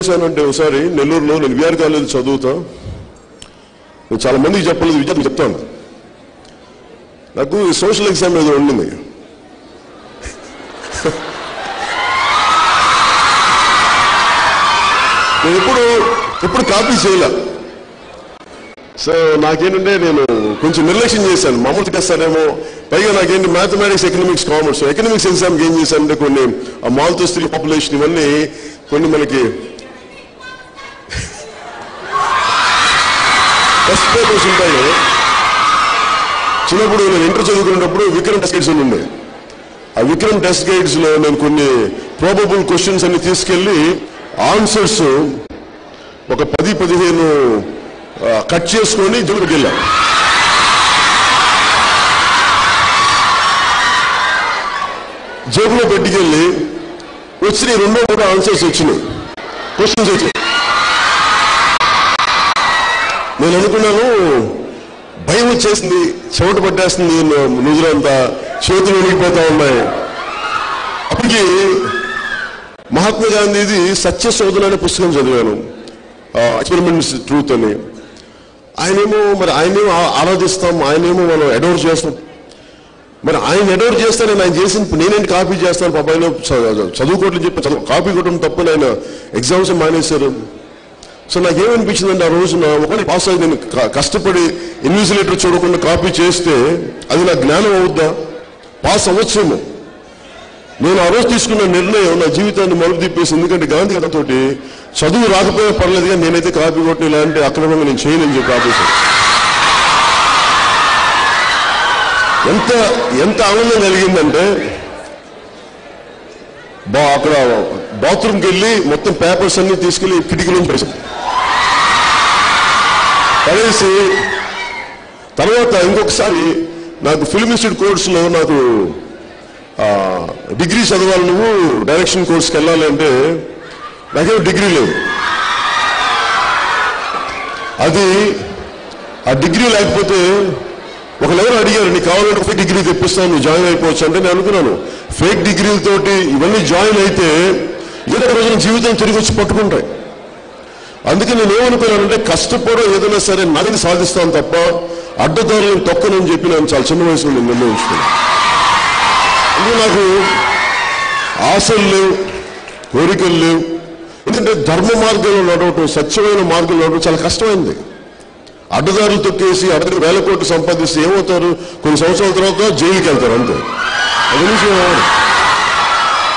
చేశానంటే ఒకసారి నెల్లూరులో నేను విఆర్ కాలేజ్ చదువుతా, నేను చాలా మందికి చెప్పలేదు, విద్యార్థులకు చెప్తాను. నాకు సోషల్ ఎగ్జామ్ ఏదో ఉండింది. నేను ఎప్పుడు కాపీ చేయలే. సో నాకేంటంటే నేను కొంచెం నిర్లక్ష్యం చేశాను, మామూలు చేస్తానేమో. పైగా నాకేంటి మ్యాథమెటిక్స్, ఎకనామిక్స్, కామర్స్. ఎకనామిక్స్ ఎగ్జామ్కి ఏం చేశానంటే కొన్ని ఆ మాల్తో స్త్రీ పాపులేషన్ ఇవన్నీ కొన్ని మనకి టెస్ట్ పేపర్స్ ఉంటాయి. చిన్నప్పుడు నేను ఇంటర్ చదువుకునేటప్పుడు విక్రమ్ టెస్ట్ గైడ్స్ ఉండే. ఆ విక్రమ్ టెస్ట్ గైడ్స్ లో నేను కొన్ని ప్రాబబుల్ క్వశ్చన్స్ అన్ని తీసుకెళ్లి ఆన్సర్స్ ఒక 10-15 కట్ చేసుకొని జోలికి వెళ్ళా. జేబులో పెట్టుకెళ్ళి వచ్చినాయి 2-3 ఆన్సర్స్ వచ్చినాయి, క్వశ్చన్స్ వచ్చాయి. నేను అనుకున్నాను, భయం వచ్చేసింది, చెమట పట్టేస్తుంది, నుదురంతా చేతులు ఉనిగిపోతా ఉన్నాయి. అప్పటికి మహాత్మా గాంధీది సత్యశోధన అనే పుస్తకం చదివాను, ఎక్స్పెరిమెంట్స్ ట్రూత్ అని. ఆయనేమో ఆరాధిస్తాం, ఆయనేమో మనం అడోర్ చేస్తాం. మరి ఆయన అడోర్ చేస్తాను, ఆయన చేసిన నేనేంటి కాపీ చేస్తాను, పాప ఆయన చదువుకోవట్లేదు చెప్పి కాపీ కొట్టడం తప్పని ఆయన ఎగ్జామ్స్ మానేశారు. సో నాకేమనిపించిందంటే ఆ రోజున ఒకటి పాస్ అయ్యి నేను కష్టపడి ఇన్విజిలేటర్ చూడకుండా కాపీ చేస్తే అది నా జ్ఞానం అవుద్దా, పాస్ అవ్వచ్చేమో. నేను ఆ రోజు తీసుకున్న నిర్ణయం నా జీవితాన్ని మలుపు తిప్పేసి. ఎందుకంటే గాంధీ గారితో చదువు రాకపోయినా పర్లేదు కానీ నేనైతే కాపీ కొట్టి ఇలాంటి అక్రమంగా నేను చేయనని చెప్పి ఆపేశాను. ఎంత ఆనందం కలిగిందంటే అక్కడ బాత్రూమ్కి వెళ్ళి మొత్తం పేపర్స్ అన్ని తీసుకెళ్లి కిటికీలోంచి పడేసి తర్వాత ఇంకొకసారి నాకు ఫిల్మ్ ఇన్స్టిట్యూట్ కోర్సులో నాకు డిగ్రీ చదవాలి, నువ్వు డైరెక్షన్ కోర్స్కి వెళ్ళాలి అంటే నాకేమో డిగ్రీ లేదు. అది ఆ డిగ్రీ లేకపోతే ఒకరెవరు అడిగారు, నీకు కావాలంటే ఫేక్ డిగ్రీ తెప్పిస్తాను, నువ్వు జాయిన్ అయిపోవచ్చు అంటే నేను అనుకున్నాను, ఫేక్ డిగ్రీలతోటి ఇవన్నీ జాయిన్ అయితే ఏదో రోజున జీవితం తిరిగి వచ్చి పట్టుకుంటాయి. అందుకే నేను ఏమనుకున్నానంటే కష్టపడడం ఏదైనా సరే నదిని సాధిస్తాను తప్ప అడ్డదారులను తొక్కనని చెప్పి నేను చాలా చిన్న వయసులో నేను నిర్ణయించుకున్నాను. అందుకే నాకు ఆశలు లేవు, కోరికలు లేవు. ఎందుకంటే ధర్మ మార్గంలో నడవటం, సత్యమైన మార్గంలో నడవటం చాలా కష్టమైంది. అడ్డదారులు తొక్కేసి అడ్డదారు 1000 కోట్లు సంపాదిస్తే ఏమవుతారు, కొన్ని సంవత్సరాల తర్వాత జైలుకి వెళ్తారు, అంతే. అది నుంచి